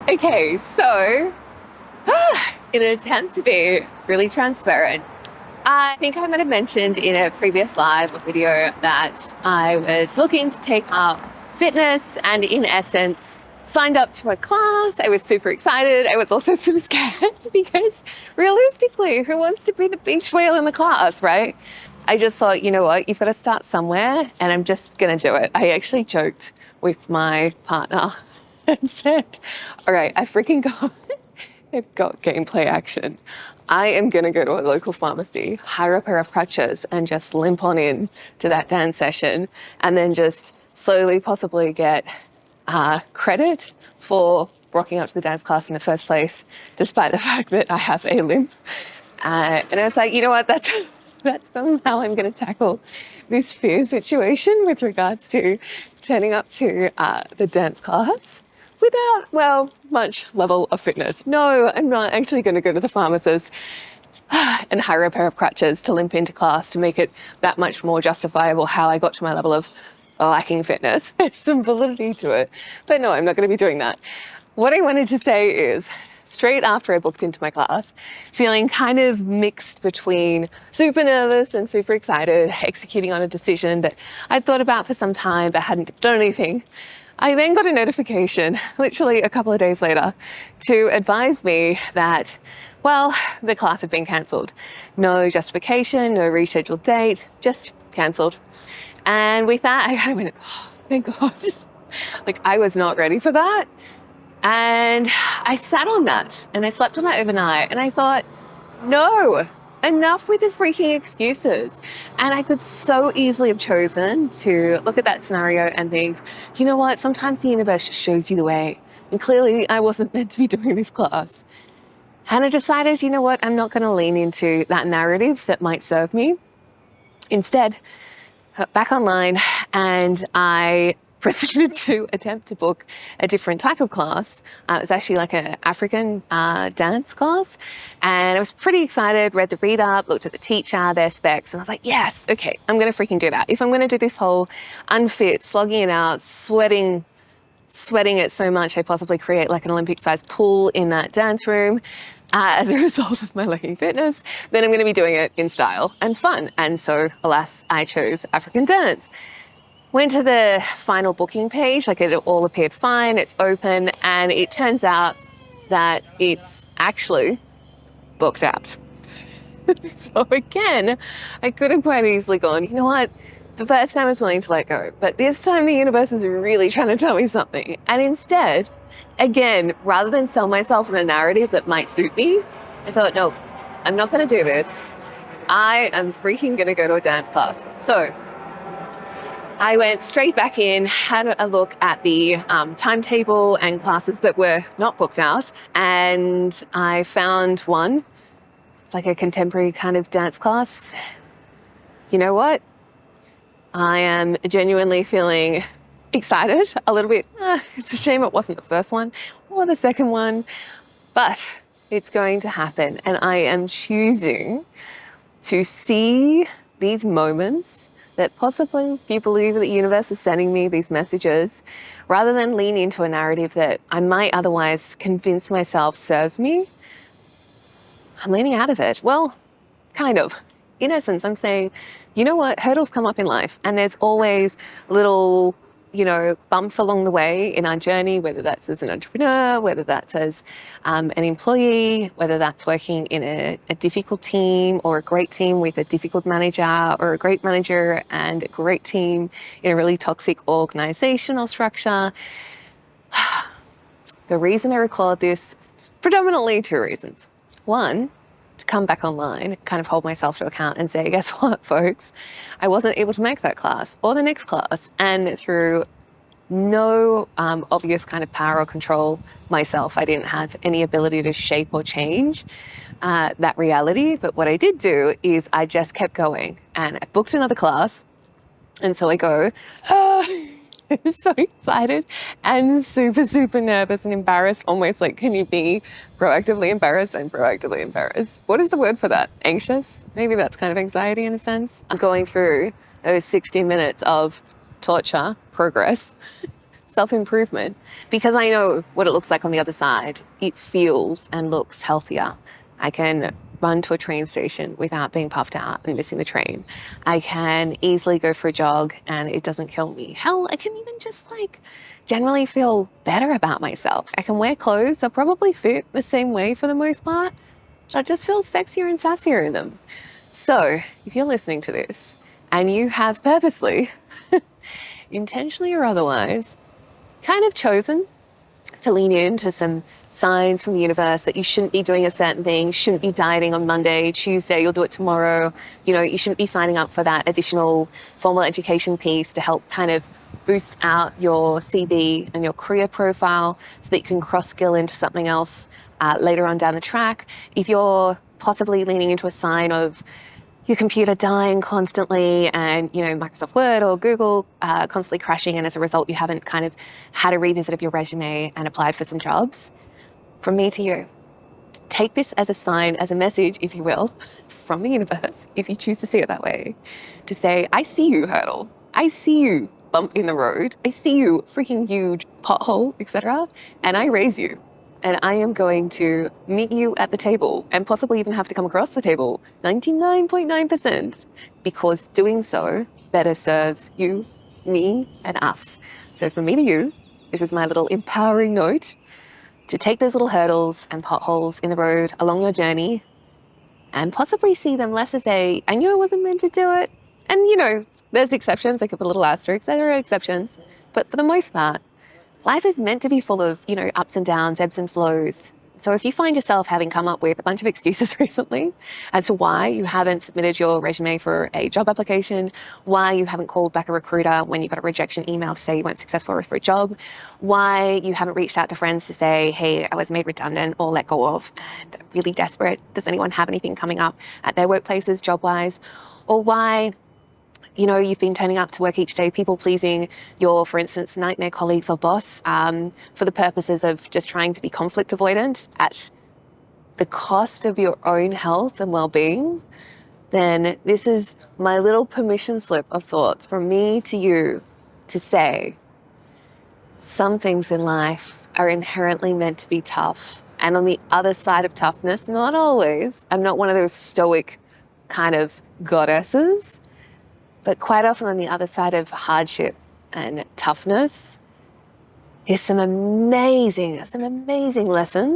Okay, so in an attempt to be really transparent, I think I might have mentioned in a previous live video that I was looking to take up fitness and in essence signed up to a class. I was super excited. I was also super scared because realistically, who wants to be the beach whale in the class, right? I just thought, you know what, you've got to start somewhere and I'm just going to do it. I actually joked with my partner and said, all right, I've got gameplay action. I am going to go to a local pharmacy, hire a pair of crutches and just limp on in to that dance session and then just slowly possibly get credit for rocking up to the dance class in the first place, despite the fact that I have a limp. And I was like, you know what, that's how I'm going to tackle this fear situation with regards to turning up to the dance class without, well, much level of fitness. No, I'm not actually going to go to the pharmacist and hire a pair of crutches to limp into class to make it that much more justifiable how I got to my level of lacking fitness. There's some validity to it. But no, I'm not going to be doing that. What I wanted to say is, straight after I booked into my class, feeling kind of mixed between super nervous and super excited, executing on a decision that I'd thought about for some time but hadn't done anything, I then got a notification, literally a couple of days later, to advise me that, well, the class had been cancelled. No justification, no rescheduled date, just cancelled. And with that, I kind of went, oh my gosh, like I was not ready for that. And I sat on that and I slept on that overnight and I thought, no, enough with the freaking excuses. And I could so easily have chosen to look at that scenario and think, you know what, sometimes the universe just shows you the way. And clearly I wasn't meant to be doing this class. And I decided, you know what, I'm not going to lean into that narrative that might serve me. Instead, back online and I proceeded to attempt to book a different type of class. It was actually like an African dance class. And I was pretty excited, read the read up, looked at the teacher, their specs, and I was like, yes, okay, I'm going to freaking do that. If I'm going to do this whole unfit, slogging it out, sweating it so much I possibly create like an Olympic-sized pool in that dance room as a result of my lacking fitness, then I'm going to be doing it in style and fun. And so, alas, I chose African dance. Went to the final booking page, like it all appeared fine, it's open, and it turns out that it's actually booked out. So again, I could have quite easily gone, you know what, the first time I was willing to let go, but this time the universe is really trying to tell me something. And instead, again, rather than sell myself in a narrative that might suit me, I thought, no, I'm not going to do this. I am freaking going to go to a dance class. So I went straight back in, had a look at the timetable and classes that were not booked out, and I found one. It's like a contemporary kind of dance class. You know what? I am genuinely feeling excited, a little bit. It's a shame it wasn't the first one or the second one, but it's going to happen. And I am choosing to see these moments that possibly, if you believe that the universe is sending me these messages, rather than lean into a narrative that I might otherwise convince myself serves me, I'm leaning out of it. Well, kind of. In essence, I'm saying, you know what, hurdles come up in life and there's always little, bumps along the way in our journey, whether that's as an entrepreneur, whether that's as an employee, whether that's working in a difficult team or a great team with a difficult manager, or a great manager and a great team in a really toxic organizational structure. The reason I record this is predominantly two reasons. One, to come back online, kind of hold myself to account and say, guess what, folks? I wasn't able to make that class or the next class. And through no obvious kind of power or control myself, I didn't have any ability to shape or change that reality. But what I did do is I just kept going and I booked another class. And so I go, I'm so excited and super, super nervous and embarrassed. Almost like, can you be proactively embarrassed? I'm proactively embarrassed. What is the word for that? Anxious? Maybe that's kind of anxiety in a sense. I'm going through those 60 minutes of torture, progress, self-improvement because I know what it looks like on the other side. It feels and looks healthier. I can run to a train station without being puffed out and missing the train. I can easily go for a jog and it doesn't kill me. Hell, I can even just like generally feel better about myself. I can wear clothes that probably fit the same way for the most part, but I just feel sexier and sassier in them. So if you're listening to this and you have purposely, intentionally or otherwise, kind of chosen to lean into some signs from the universe that you shouldn't be doing a certain thing, shouldn't be dieting on Monday, Tuesday, you'll do it tomorrow. You know, you shouldn't be signing up for that additional formal education piece to help kind of boost out your CV and your career profile so that you can cross-skill into something else later on down the track. If you're possibly leaning into a sign of your computer dying constantly and, you know, Microsoft Word or Google constantly crashing, and as a result, you haven't kind of had a revisit of your resume and applied for some jobs, from me to you, take this as a sign, as a message, if you will, from the universe, if you choose to see it that way, to say, I see you, hurdle. I see you, bump in the road. I see you, freaking huge pothole, etc. And I raise you. And I am going to meet you at the table and possibly even have to come across the table 99.9% because doing so better serves you, me, and us. So from me to you, this is my little empowering note to take those little hurdles and potholes in the road along your journey and possibly see them less as a, I knew I wasn't meant to do it. And, you know, there's exceptions. I could put a little asterisk. There are exceptions. But for the most part, life is meant to be full of, you know, ups and downs, ebbs and flows. So if you find yourself having come up with a bunch of excuses recently as to why you haven't submitted your resume for a job application, why you haven't called back a recruiter when you got a rejection email to say you weren't successful for a job, why you haven't reached out to friends to say, hey, I was made redundant or let go of and I'm really desperate. Does anyone have anything coming up at their workplaces, job-wise? Or why, you know, you've been turning up to work each day, people pleasing your, for instance, nightmare colleagues or boss for the purposes of just trying to be conflict avoidant at the cost of your own health and well-being, then this is my little permission slip of sorts from me to you to say some things in life are inherently meant to be tough. And on the other side of toughness, not always, I'm not one of those stoic kind of goddesses, but quite often on the other side of hardship and toughness is some amazing lessons